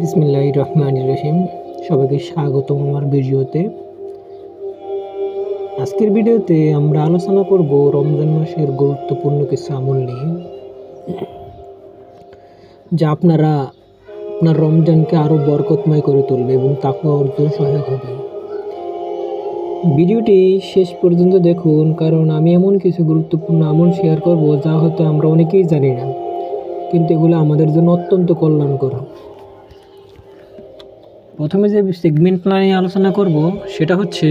বিসমিল্লাহির রহমানির রহিম। সবাইকে স্বাগতম আমার ভিডিওতে। আজকের ভিডিওতে আমরা আলোচনা করব রমজান মাসের গুরুত্বপূর্ণ কিছু আমল নিয়ে, যা আপনার রমজানকে আরও বরকতময় করে তুলবে এবং তাকওয়া অর্জন সহায়ক হবে। ভিডিওটি শেষ পর্যন্ত দেখুন, কারণ আমি এমন কিছু গুরুত্বপূর্ণ আমল শেয়ার করব যা হয়তো আমরা অনেকেই জানি না, কিন্তু এগুলো আমাদের জন্য অত্যন্ত কল্যাণকর। প্রথমে যে সেগমেন্ট নিয়ে আলোচনা করব সেটা হচ্ছে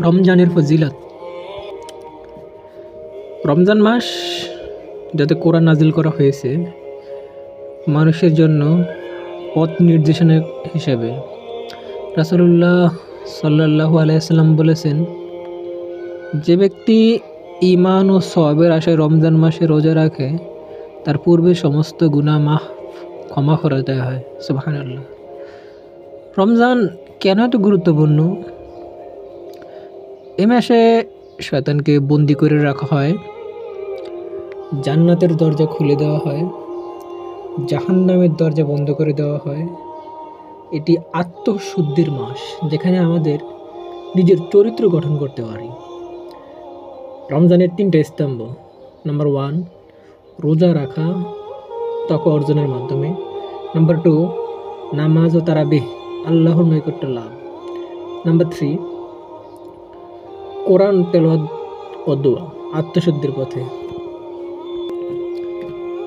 রমজানের ফজিলত। রমজান মাস যাতে কোরআন নাজিল করা হয়েছে মানুষের জন্য পথ নির্দেশনা হিসেবে। রাসূলুল্লাহ সাল্লাল্লাহু আলাইহি সাল্লাম বলেছেন, যে ব্যক্তি ঈমান ও সওয়াবের আশায় রমজান মাসে রোজা রাখে তার পূর্বে সমস্ত গুনাহ ক্ষমা করে দেওয়া হয়। সুবহানাল্লাহ। রমজান কেন এত গুরুত্বপূর্ণ? এ মাসে শয়তানকে বন্দি করে রাখা হয়, জান্নাতের দরজা খুলে দেওয়া হয়, জাহান্নামের দরজা বন্ধ করে দেওয়া হয়। এটি আত্মশুদ্ধির মাস, যেখানে আমাদের নিজের চরিত্র গঠন করতে পারি। রমজানের 3টা স্তম্ভ। নাম্বার 1, রোজা রাখা তাকওয়া অর্জনের মাধ্যমে। নাম্বার 2, নামাজ ও তারাবিহ, আল্লাহর নৈকট্য লাভ। নাম্বার 3, কোরআন তেলাওয়াত ও দোয়া, আত্মশুদ্ধির পথে।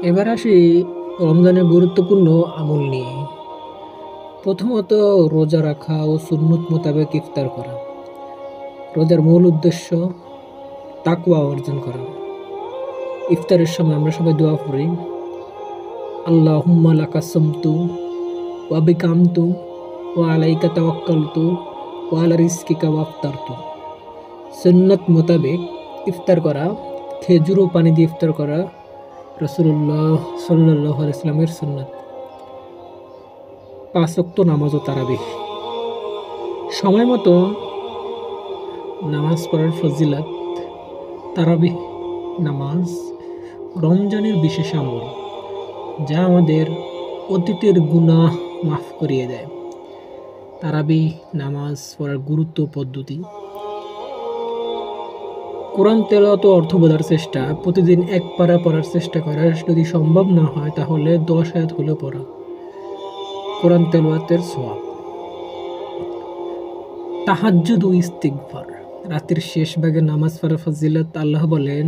এবার আসি রমজানের গুরুত্বপূর্ণ আমল নিয়ে। প্রথমত, রোজা রাখা ও সুন্নত মোতাবেক ইফতার করা। রোজার মূল উদ্দেশ্য তাকওয়া অর্জন করা। ইফতারের সময় আমরা সবাই দোয়া করি, আল্লাহুম্মা লাকা সামতু ওয়া বিকা আমতু ওয়া আলাইকা তাওয়াক্কালতু ওয়া আলা রিজকিকা ওয়াফতারতু। সুন্নত মোতাবেক ইফতার করা, খেজুর ও পানি দিয়ে ইফতার করা রাসূলুল্লাহ সাল্লাল্লাহু আলাইহি ওয়াসাল্লামের সুন্নাত। 5 ওয়াক্ত নামাজ ও তারাবিহ। সময় মতো নামাজ পড়ার ফজিলত। তারাবিহ নামাজ রমজানের বিশেষ আমল, যা আমাদের অতীতের গুনাহ মাফ করিয়ে দেয়। তারাবিহ নামাজ পড়ার গুরুত্ব পদ্ধতি। কোরআন তেলাওয়াত ও অর্থ বোঝার চেষ্টা। প্রতিদিন 1 পারা পড়ার চেষ্টা করা, যদি সম্ভব না হয় তাহলে 10 আয়াত হলেও পড়া। কোরআন তেলাওয়াতের সওয়াব। তাহাজ্জুদ ও ইস্তিগফার, রাতের শেষ ভাগে নামাজ পড়ার ফজিলত। আল্লাহ বলেন,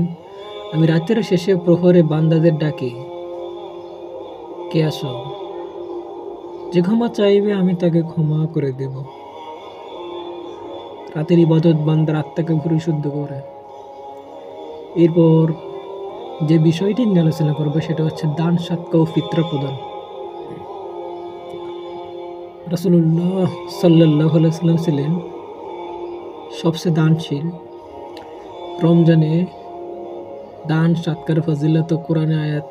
আমি রাতের শেষে প্রহরে বান্দাদের ডাকি, কে আসো, যে ক্ষমা চাইবে আমি তাকে ক্ষমা করে দেব। রাতের ইবাদত বান্দার আত্মাকে পরিশুদ্ধ করে। এরপর যে বিষয়টি নিয়ে আলোচনা করবো সেটা হচ্ছে দান, সাদকা ও ফিতরা প্রদান। রাসূলুল্লাহ সাল্লাল্লাহু আলাইহি ওয়াসাল্লাম ছিলেন সবচেয়ে দানশীল। রমজানে দান সাদকার ফজিলত ও কোরআনে আয়াত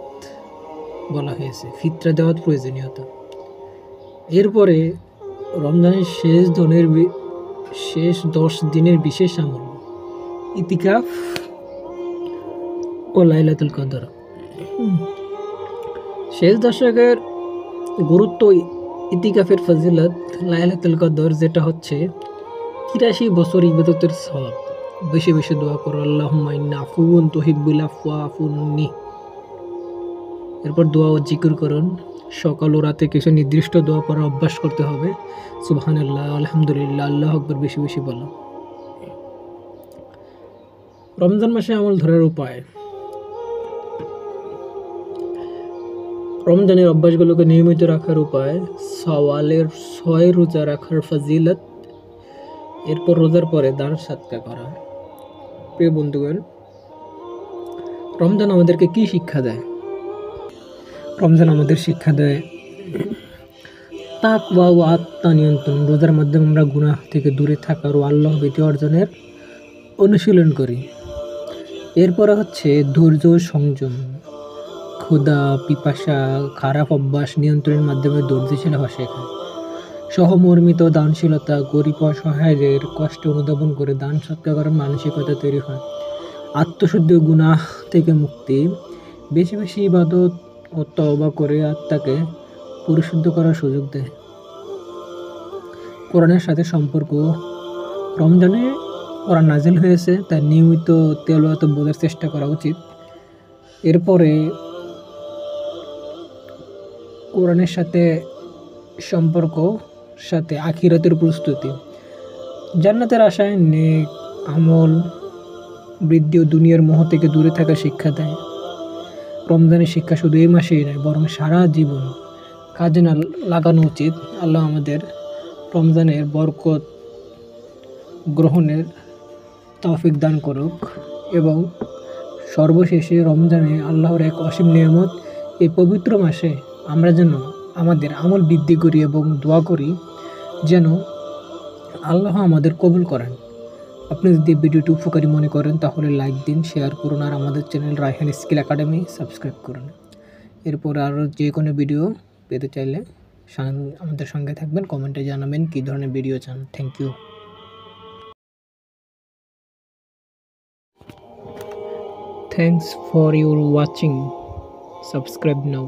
বলা হয়েছে। ফিতরা দেওয়ার প্রয়োজনীয়তা। এরপরে রমজানের শেষ 10 দিনের বিশেষ আমল, ইতিকাফ ও লাইলাতুল কদর। শেষ দশকের গুরুত্ব, ইতিকাফের ফজিলত, লাইলাতুল কদর যেটা হচ্ছে 83 বছর ইবাদতের সওয়াব। বেশি বেশি দোয়া করো, আল্লাহুম্মা ইন্না আফুউন তুহিব্বুল আফওয়া আফুন্নি। এরপর দোয়া ও জিকির করুন। সকাল ও রাতে কিছু নির্দিষ্ট দোয়া পড়ার অভ্যাস করতে হবে। সুবহানাল্লাহ, আলহামদুলিল্লাহ, আল্লাহু আকবার বেশি বেশি বলো। রমজান মাসে আমল ধরার উপায়। রমজানের অভ্যাসগুলোকে নিয়মিত রাখার উপায়। সওয়ালের 6 রোজা রাখার ফজিলত। এরপর রোজার পরে দান সাদকা করা। প্রিয় বন্ধুগণ, রমজান আমাদেরকে কি শিক্ষা দেয়? রমজান আমাদের শিক্ষা দেয় তাকওয়া ও আত্মনিয়ন্ত্রণ। রোজার মাধ্যমে আমরা গুনাহ থেকে দূরে থাকার ও আল্লাহ ভীতি অর্জনের অনুশীলন করি। এরপরে হচ্ছে ধৈর্য ও সংযম। ক্ষুধা, পিপাসা, খারাপ অভ্যাস নিয়ন্ত্রণের মাধ্যমে ধৈর্যশীল হওয়া শেখায়। সহমর্মিত দানশীলতা, গরিব অসহায়দের কষ্ট অনুধাবন করে দান সৎকার করার মানসিকতা তৈরি হয়। আত্মশুদ্ধি ও গুনাহ থেকে মুক্তি। বেশি বেশি ইবাদত ও তওবা করে আত্মাকে পরিশুদ্ধ করার সুযোগ দেয়। কোরআনের সাথে সম্পর্ক রমজানে কোরআন নাজিল হয়েছে, তাই নিয়মিত তেলাওয়াত বোঝার চেষ্টা করা উচিত। এরপরে কোরআনের সাথে সম্পর্ক সাথে আখিরাতের প্রস্তুতি, জান্নাতের আশায় নেক আমল বৃদ্ধি ও দুনিয়ার মোহ থেকে দূরে থাকা শিক্ষা দেয়। রমজানের শিক্ষা শুধু এই মাসেই নয়, বরং সারা জীবন কাজে লাগানো উচিত। আল্লাহ আমাদের রমজানের বরকত গ্রহণের তৌফিক দান করুক। এবং সর্বশেষে রমজানে আল্লাহর এক অসীম নিয়ামত। এই পবিত্র মাসে আমরা যেন আমাদের আমল বৃদ্ধি করি এবং দোয়া করি যেন আল্লাহ আমাদের কবুল করেন। আপনি যদি ভিডিওটি উপকারী মনে করেন তাহলে লাইক দিন, শেয়ার করুন, আর আমাদের channel Raihan skill academy subscribe করুন। এরপর আরও যে কোনো ভিডিও পেতে চাইলে আমাদের সঙ্গে থাকবেন, কমেন্টে জানাবেন কী ধরনের ভিডিও চান। Thank you. Thanks for your watching. Subscribe now.